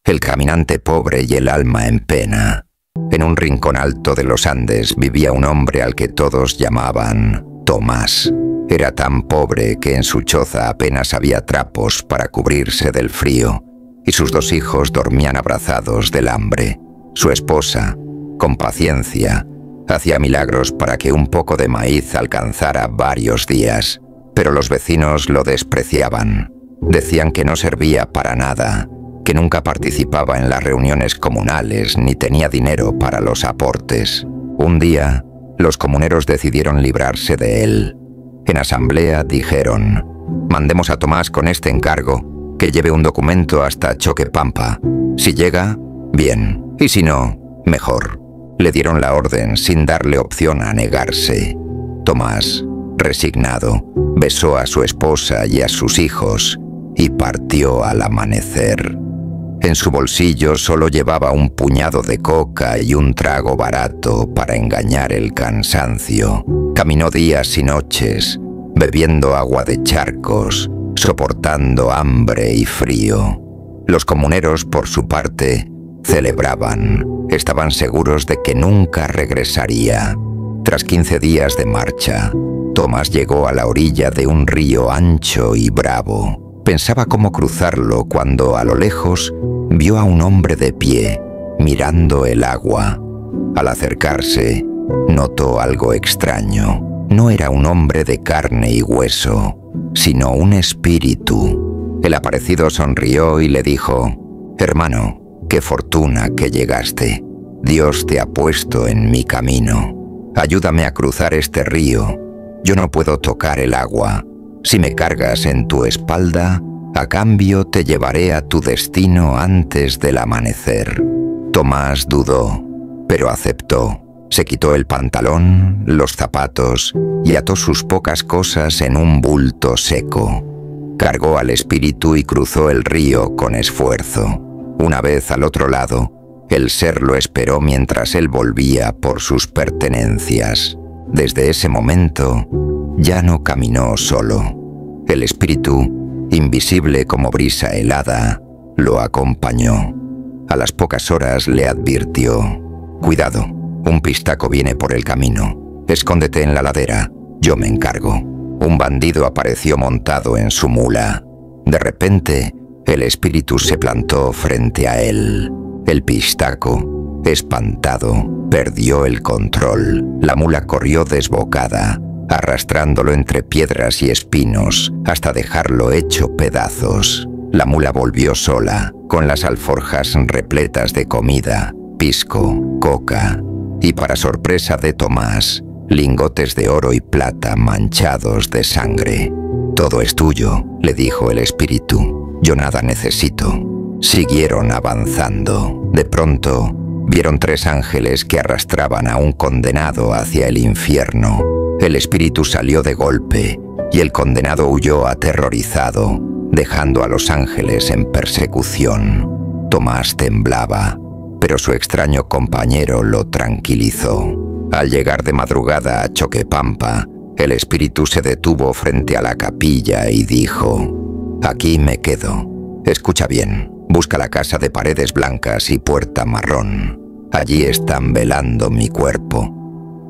el caminante pobre y el alma en pena. En un rincón alto de los Andes vivía un hombre al que todos llamaban Tomás. Era tan pobre que en su choza apenas había trapos para cubrirse del frío, y sus 2 hijos dormían abrazados del hambre. Su esposa, con paciencia, hacía milagros para que un poco de maíz alcanzara varios días, pero los vecinos lo despreciaban. Decían que no servía para nada, que nunca participaba en las reuniones comunales ni tenía dinero para los aportes. Un día, los comuneros decidieron librarse de él. En asamblea dijeron: mandemos a Tomás con este encargo, que lleve un documento hasta Choquepampa. Si llega, bien, y si no, mejor. Le dieron la orden sin darle opción a negarse. Tomás, resignado, besó a su esposa y a sus hijos y partió al amanecer. En su bolsillo solo llevaba un puñado de coca y un trago barato para engañar el cansancio. Caminó días y noches, bebiendo agua de charcos, soportando hambre y frío. Los comuneros, por su parte, celebraban. Estaban seguros de que nunca regresaría. Tras 15 días de marcha, Tomás llegó a la orilla de un río ancho y bravo. Pensaba cómo cruzarlo cuando, a lo lejos, vio a un hombre de pie, mirando el agua. Al acercarse, notó algo extraño. No era un hombre de carne y hueso, sino un espíritu. El aparecido sonrió y le dijo: «Hermano, qué fortuna que llegaste. Dios te ha puesto en mi camino. Ayúdame a cruzar este río. Yo no puedo tocar el agua. Si me cargas en tu espalda, a cambio te llevaré a tu destino antes del amanecer». Tomás dudó, pero aceptó. Se quitó el pantalón, los zapatos y ató sus pocas cosas en un bulto seco. Cargó al espíritu y cruzó el río con esfuerzo. Una vez al otro lado, el ser lo esperó mientras él volvía por sus pertenencias. Desde ese momento, ya no caminó solo. El espíritu, invisible como brisa helada, lo acompañó. A las pocas horas le advirtió: «Cuidado, un pistaco viene por el camino. Escóndete en la ladera, yo me encargo». Un bandido apareció montado en su mula. De repente, el espíritu se plantó frente a él. El pistaco, espantado, perdió el control. La mula corrió desbocada, arrastrándolo entre piedras y espinos hasta dejarlo hecho pedazos. La mula volvió sola, con las alforjas repletas de comida, pisco, coca y, para sorpresa de Tomás, lingotes de oro y plata manchados de sangre. «Todo es tuyo», le dijo el espíritu. «Yo nada necesito». Siguieron avanzando. De pronto, vieron 3 ángeles que arrastraban a un condenado hacia el infierno. El espíritu salió de golpe y el condenado huyó aterrorizado, dejando a los ángeles en persecución. Tomás temblaba, pero su extraño compañero lo tranquilizó. Al llegar de madrugada a Choquepampa, el espíritu se detuvo frente a la capilla y dijo: «Aquí me quedo. Escucha bien, busca la casa de paredes blancas y puerta marrón. Allí están velando mi cuerpo.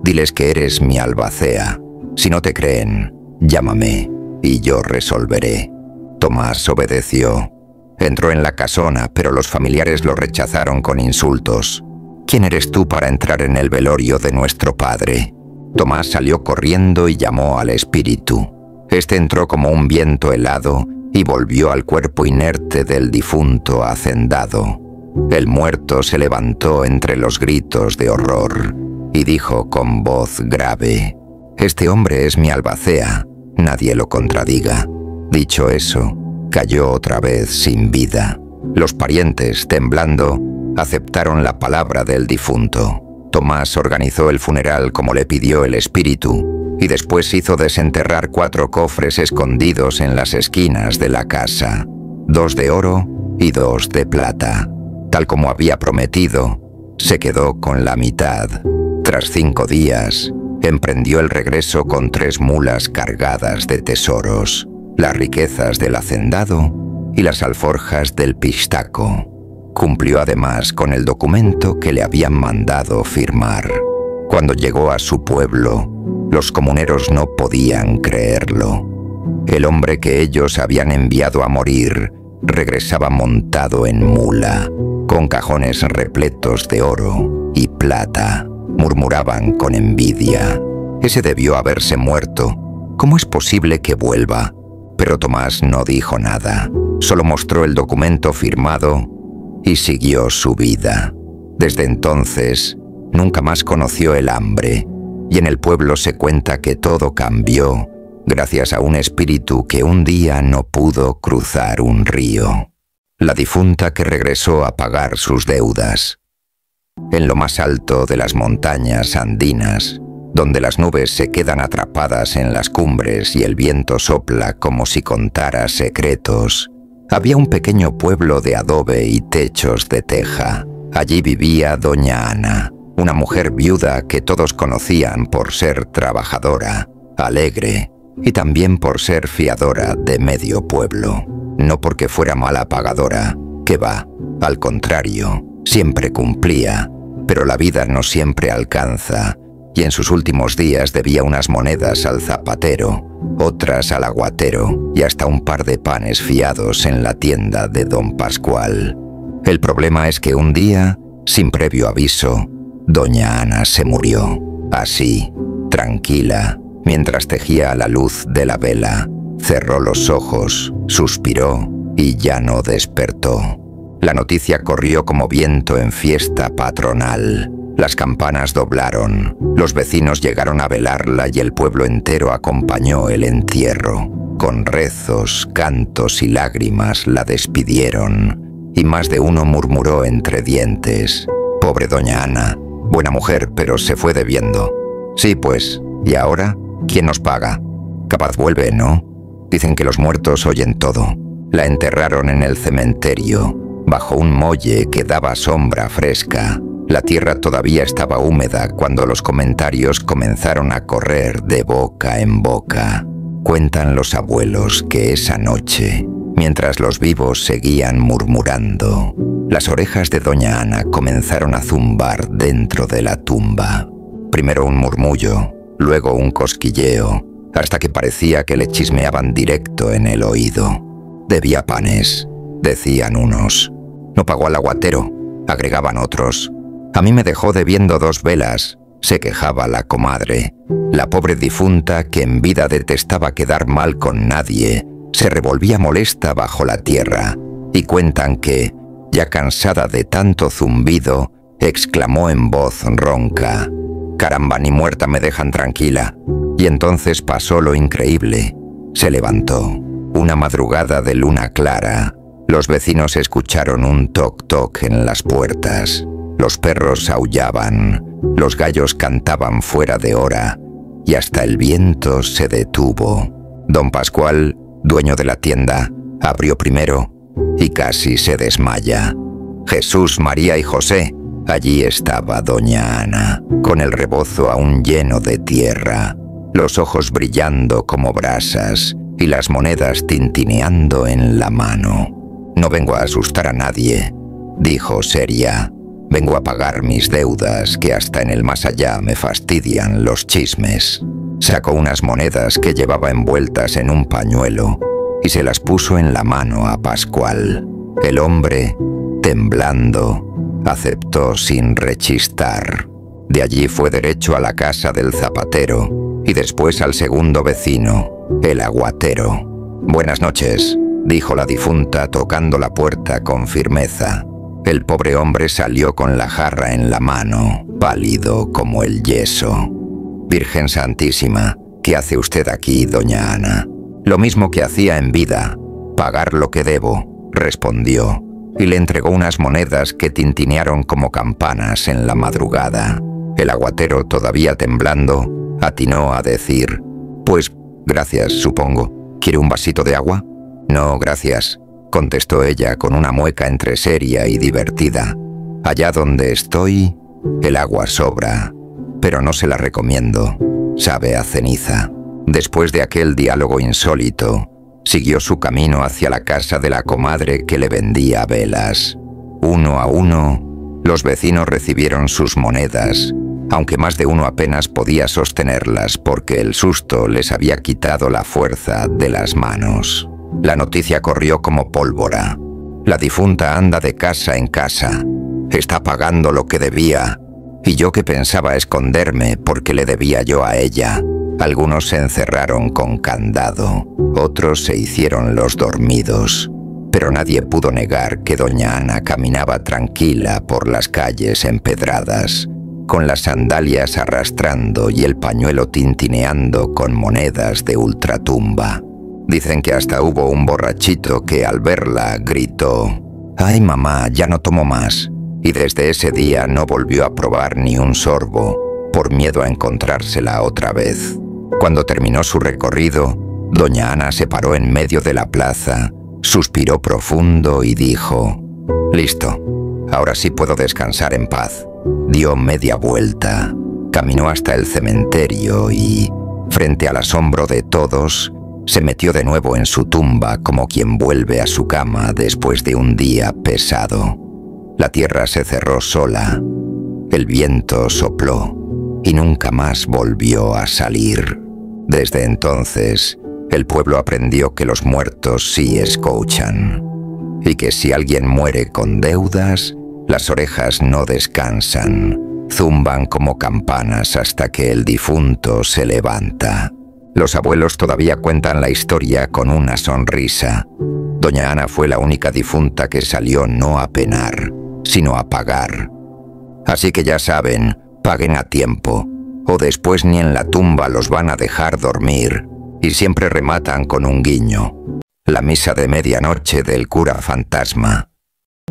Diles que eres mi albacea. Si no te creen, llámame y yo resolveré». Tomás obedeció. Entró en la casona, pero los familiares lo rechazaron con insultos. «¿Quién eres tú para entrar en el velorio de nuestro padre?». Tomás salió corriendo y llamó al espíritu. Este entró como un viento helado y volvió al cuerpo inerte del difunto hacendado. El muerto se levantó entre los gritos de horror y dijo con voz grave: «Este hombre es mi albacea, nadie lo contradiga». Dicho eso, cayó otra vez sin vida. Los parientes, temblando, aceptaron la palabra del difunto. Tomás organizó el funeral como le pidió el espíritu y después hizo desenterrar 4 cofres escondidos en las esquinas de la casa, 2 de oro y 2 de plata. Tal como había prometido, se quedó con la mitad. Tras 5 días, emprendió el regreso con 3 mulas cargadas de tesoros, las riquezas del hacendado y las alforjas del pistaco. cumplió además con el documento que le habían mandado firmar. Cuando llegó a su pueblo, los comuneros no podían creerlo. El hombre que ellos habían enviado a morir regresaba montado en mula, con cajones repletos de oro y plata. Murmuraban con envidia: ese debió haberse muerto. ¿Cómo es posible que vuelva? Pero Tomás no dijo nada, solo mostró el documento firmado y siguió su vida. Desde entonces, nunca más conoció el hambre, y en el pueblo se cuenta que todo cambió gracias a un espíritu que un día no pudo cruzar un río. La difunta que regresó a pagar sus deudas. En lo más alto de las montañas andinas, donde las nubes se quedan atrapadas en las cumbres y el viento sopla como si contara secretos, había un pequeño pueblo de adobe y techos de teja. Allí vivía doña Ana, una mujer viuda que todos conocían por ser trabajadora, alegre y también por ser fiadora de medio pueblo. No porque fuera mala pagadora, que va, al contrario, siempre cumplía, pero la vida no siempre alcanza, y en sus últimos días debía unas monedas al zapatero, otras al aguatero y hasta un par de panes fiados en la tienda de don Pascual. El problema es que un día, sin previo aviso, doña Ana se murió, así, tranquila, mientras tejía a la luz de la vela. Cerró los ojos, suspiró y ya no despertó. La noticia corrió como viento en fiesta patronal. Las campanas doblaron, los vecinos llegaron a velarla y el pueblo entero acompañó el entierro. Con rezos, cantos y lágrimas la despidieron, y más de uno murmuró entre dientes: pobre doña Ana, buena mujer, pero se fue debiendo. Sí, pues, ¿y ahora? ¿Quién nos paga? Capaz vuelve, ¿no? Dicen que los muertos oyen todo. La enterraron en el cementerio, bajo un molle que daba sombra fresca. La tierra todavía estaba húmeda cuando los comentarios comenzaron a correr de boca en boca. Cuentan los abuelos que esa noche, mientras los vivos seguían murmurando, las orejas de doña Ana comenzaron a zumbar dentro de la tumba. Primero un murmullo, luego un cosquilleo, hasta que parecía que le chismeaban directo en el oído. Debía panes, decían unos. No pagó al aguatero, agregaban otros. A mí me dejó debiendo 2 velas, se quejaba la comadre. La pobre difunta, que en vida detestaba quedar mal con nadie, se revolvía molesta bajo la tierra, y cuentan que, ya cansada de tanto zumbido, exclamó en voz ronca: «Caramba, ni muerta me dejan tranquila». Y entonces pasó lo increíble. Se levantó. Una madrugada de luna clara, los vecinos escucharon un toc-toc en las puertas. Los perros aullaban, los gallos cantaban fuera de hora, y hasta el viento se detuvo. Don Pascual, dueño de la tienda, abrió primero y casi se desmaya. Jesús, María y José. Allí estaba doña Ana, con el rebozo aún lleno de tierra, los ojos brillando como brasas y las monedas tintineando en la mano. «No vengo a asustar a nadie», dijo seria. «Vengo a pagar mis deudas, que hasta en el más allá me fastidian los chismes». Sacó unas monedas que llevaba envueltas en un pañuelo y se las puso en la mano a Pascual. El hombre, temblando, aceptó sin rechistar. De allí fue derecho a la casa del zapatero y después al segundo vecino, el aguatero. «Buenas noches», dijo la difunta tocando la puerta con firmeza. El pobre hombre salió con la jarra en la mano, pálido como el yeso. «Virgen Santísima, ¿qué hace usted aquí, doña Ana?» «Lo mismo que hacía en vida, pagar lo que debo», respondió, y le entregó unas monedas que tintinearon como campanas en la madrugada. El aguatero, todavía temblando, atinó a decir: «Pues, gracias, supongo. ¿Quiere un vasito de agua?» «No, gracias», contestó ella con una mueca entre seria y divertida. «Allá donde estoy, el agua sobra, pero no se la recomiendo. Sabe a ceniza». Después de aquel diálogo insólito, siguió su camino hacia la casa de la comadre que le vendía velas. Uno a uno, los vecinos recibieron sus monedas, aunque más de uno apenas podía sostenerlas porque el susto les había quitado la fuerza de las manos. La noticia corrió como pólvora. La difunta anda de casa en casa. Está pagando lo que debía. Y yo que pensaba esconderme porque le debía yo a ella. Algunos se encerraron con candado, otros se hicieron los dormidos. Pero nadie pudo negar que doña Ana caminaba tranquila por las calles empedradas, con las sandalias arrastrando y el pañuelo tintineando con monedas de ultratumba. Dicen que hasta hubo un borrachito que al verla gritó: «¡Ay, mamá, ya no tomo más!». Y desde ese día no volvió a probar ni un sorbo, por miedo a encontrársela otra vez. Cuando terminó su recorrido, doña Ana se paró en medio de la plaza, suspiró profundo y dijo: «Listo, ahora sí puedo descansar en paz». Dio media vuelta, caminó hasta el cementerio y, frente al asombro de todos, se metió de nuevo en su tumba como quien vuelve a su cama después de un día pesado. La tierra se cerró sola, el viento sopló y nunca más volvió a salir. Desde entonces, el pueblo aprendió que los muertos sí escuchan, y que si alguien muere con deudas, las orejas no descansan, zumban como campanas hasta que el difunto se levanta. Los abuelos todavía cuentan la historia con una sonrisa. Doña Ana fue la única difunta que salió no a penar, sino a pagar. Así que ya saben, paguen a tiempo, o después ni en la tumba los van a dejar dormir, y siempre rematan con un guiño: la misa de medianoche del cura fantasma.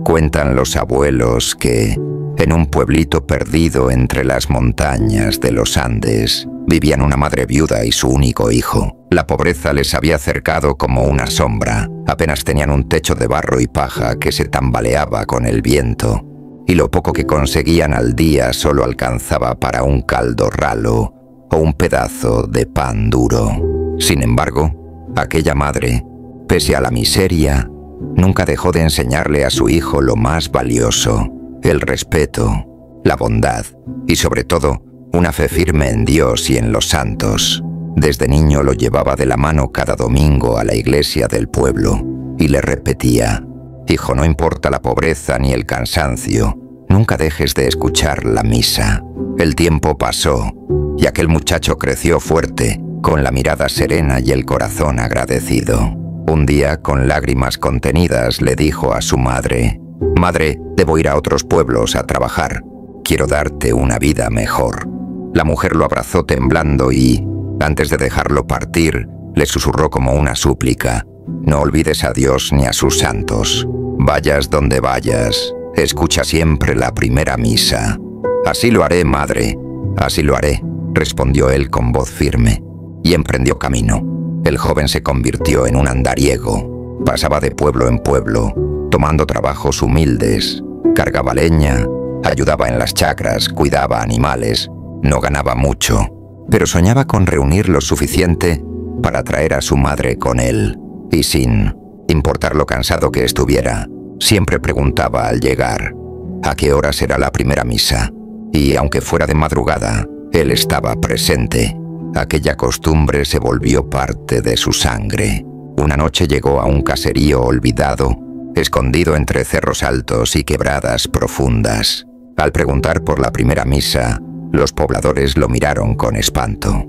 Cuentan los abuelos que, en un pueblito perdido entre las montañas de los Andes, vivían una madre viuda y su único hijo. La pobreza les había cercado como una sombra. Apenas tenían un techo de barro y paja que se tambaleaba con el viento, y lo poco que conseguían al día solo alcanzaba para un caldo ralo o un pedazo de pan duro. Sin embargo, aquella madre, pese a la miseria, nunca dejó de enseñarle a su hijo lo más valioso: el respeto, la bondad y, sobre todo, una fe firme en Dios y en los santos. Desde niño lo llevaba de la mano cada domingo a la iglesia del pueblo y le repetía: «Hijo, no importa la pobreza ni el cansancio, nunca dejes de escuchar la misa». El tiempo pasó y aquel muchacho creció fuerte, con la mirada serena y el corazón agradecido. Un día, con lágrimas contenidas, le dijo a su madre: «Madre, debo ir a otros pueblos a trabajar. Quiero darte una vida mejor». La mujer lo abrazó temblando y, antes de dejarlo partir, le susurró como una súplica: «No olvides a Dios ni a sus santos. Vayas donde vayas, escucha siempre la primera misa». «Así lo haré, madre, así lo haré», respondió él con voz firme, y emprendió camino. El joven se convirtió en un andariego. Pasaba de pueblo en pueblo, tomando trabajos humildes. Cargaba leña, ayudaba en las chacras, cuidaba animales. No ganaba mucho, pero soñaba con reunir lo suficiente para traer a su madre con él. Y sin importar lo cansado que estuviera, siempre preguntaba al llegar: «¿A qué hora será la primera misa?». Y aunque fuera de madrugada, él estaba presente. Aquella costumbre se volvió parte de su sangre. Una noche llegó a un caserío olvidado, escondido entre cerros altos y quebradas profundas. Al preguntar por la primera misa, los pobladores lo miraron con espanto.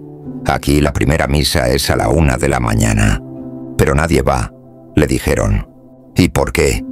«Aquí la primera misa es a la 1 de la mañana». «Pero nadie va», le dijeron. «¿Y por qué?»,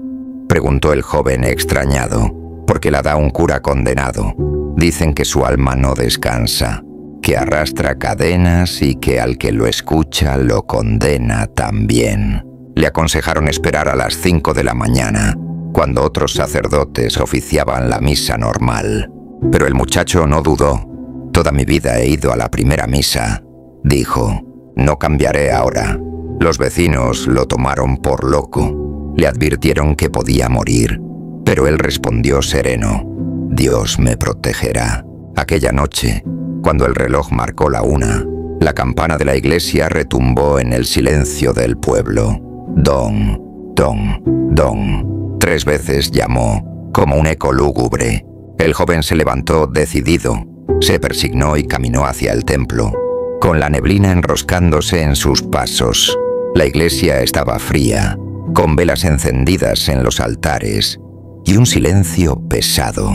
preguntó el joven extrañado. «Porque la da un cura condenado. Dicen que su alma no descansa, que arrastra cadenas y que al que lo escucha lo condena también». Le aconsejaron esperar a las 5 de la mañana, cuando otros sacerdotes oficiaban la misa normal. Pero el muchacho no dudó. «Toda mi vida he ido a la primera misa», dijo. «No cambiaré ahora». Los vecinos lo tomaron por loco. Le advirtieron que podía morir, pero él respondió sereno: «Dios me protegerá». Aquella noche, cuando el reloj marcó la 1, la campana de la iglesia retumbó en el silencio del pueblo. «Don, don, don». 3 veces llamó, como un eco lúgubre. El joven se levantó decidido, se persignó y caminó hacia el templo, con la neblina enroscándose en sus pasos. La iglesia estaba fría, con velas encendidas en los altares y un silencio pesado.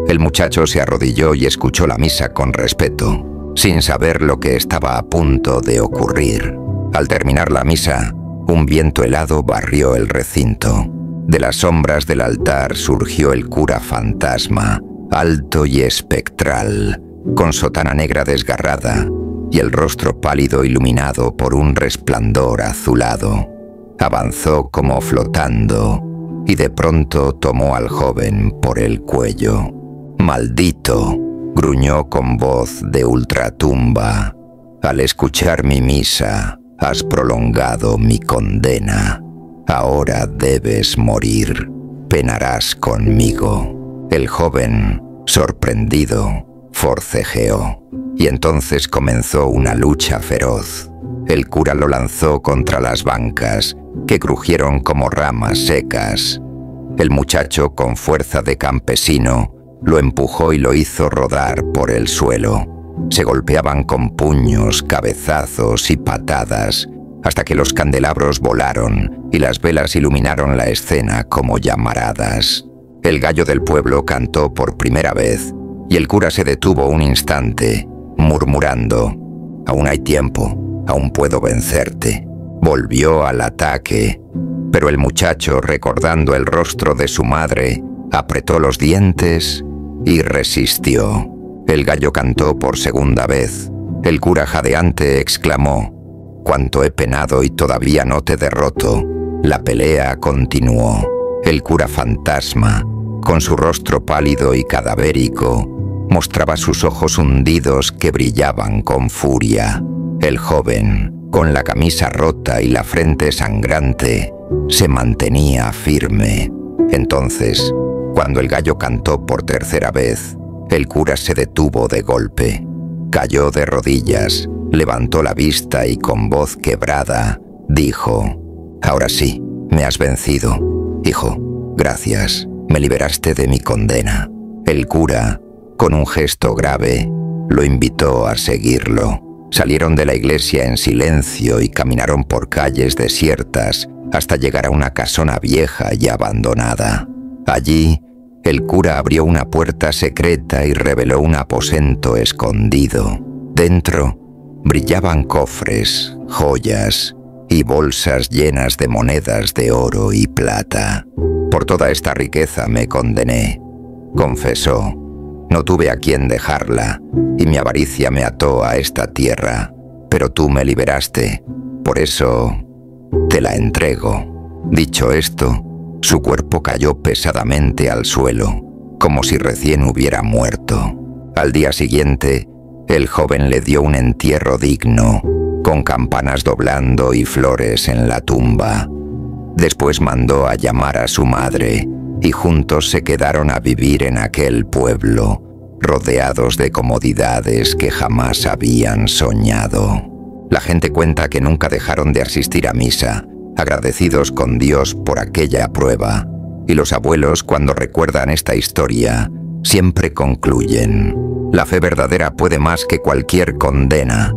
El muchacho se arrodilló y escuchó la misa con respeto, sin saber lo que estaba a punto de ocurrir. Al terminar la misa, un viento helado barrió el recinto. De las sombras del altar surgió el cura fantasma, alto y espectral, con sotana negra desgarrada y el rostro pálido iluminado por un resplandor azulado. Avanzó como flotando y de pronto tomó al joven por el cuello. «Maldito», gruñó con voz de ultratumba, «al escuchar mi misa has prolongado mi condena. Ahora debes morir, penarás conmigo». El joven, sorprendido, forcejeó, y entonces comenzó una lucha feroz. El cura lo lanzó contra las bancas, que crujieron como ramas secas. El muchacho, con fuerza de campesino, lo empujó y lo hizo rodar por el suelo. Se golpeaban con puños, cabezazos y patadas, hasta que los candelabros volaron y las velas iluminaron la escena como llamaradas. El gallo del pueblo cantó por primera vez, y el cura se detuvo un instante, murmurando: «Aún hay tiempo, aún puedo vencerte». Volvió al ataque, pero el muchacho, recordando el rostro de su madre, apretó los dientes y resistió. El gallo cantó por segunda vez. El cura jadeante exclamó: «Cuánto he penado y todavía no te derroto». La pelea continuó. El cura fantasma, con su rostro pálido y cadavérico, mostraba sus ojos hundidos que brillaban con furia. El joven, con la camisa rota y la frente sangrante, se mantenía firme. Entonces, cuando el gallo cantó por tercera vez, el cura se detuvo de golpe. Cayó de rodillas, levantó la vista y con voz quebrada dijo: «Ahora sí, me has vencido. Hijo, gracias, me liberaste de mi condena». El cura, con un gesto grave, lo invitó a seguirlo. Salieron de la iglesia en silencio y caminaron por calles desiertas hasta llegar a una casona vieja y abandonada. Allí, el cura abrió una puerta secreta y reveló un aposento escondido. Dentro brillaban cofres, joyas y bolsas llenas de monedas de oro y plata. «Por toda esta riqueza me condené», confesó. «No tuve a quién dejarla y mi avaricia me ató a esta tierra, pero tú me liberaste, por eso te la entrego». Dicho esto, su cuerpo cayó pesadamente al suelo, como si recién hubiera muerto. Al día siguiente, el joven le dio un entierro digno, con campanas doblando y flores en la tumba. Después mandó a llamar a su madre, y juntos se quedaron a vivir en aquel pueblo, rodeados de comodidades que jamás habían soñado. La gente cuenta que nunca dejaron de asistir a misa, agradecidos con Dios por aquella prueba, y los abuelos, cuando recuerdan esta historia, siempre concluyen: «La fe verdadera puede más que cualquier condena,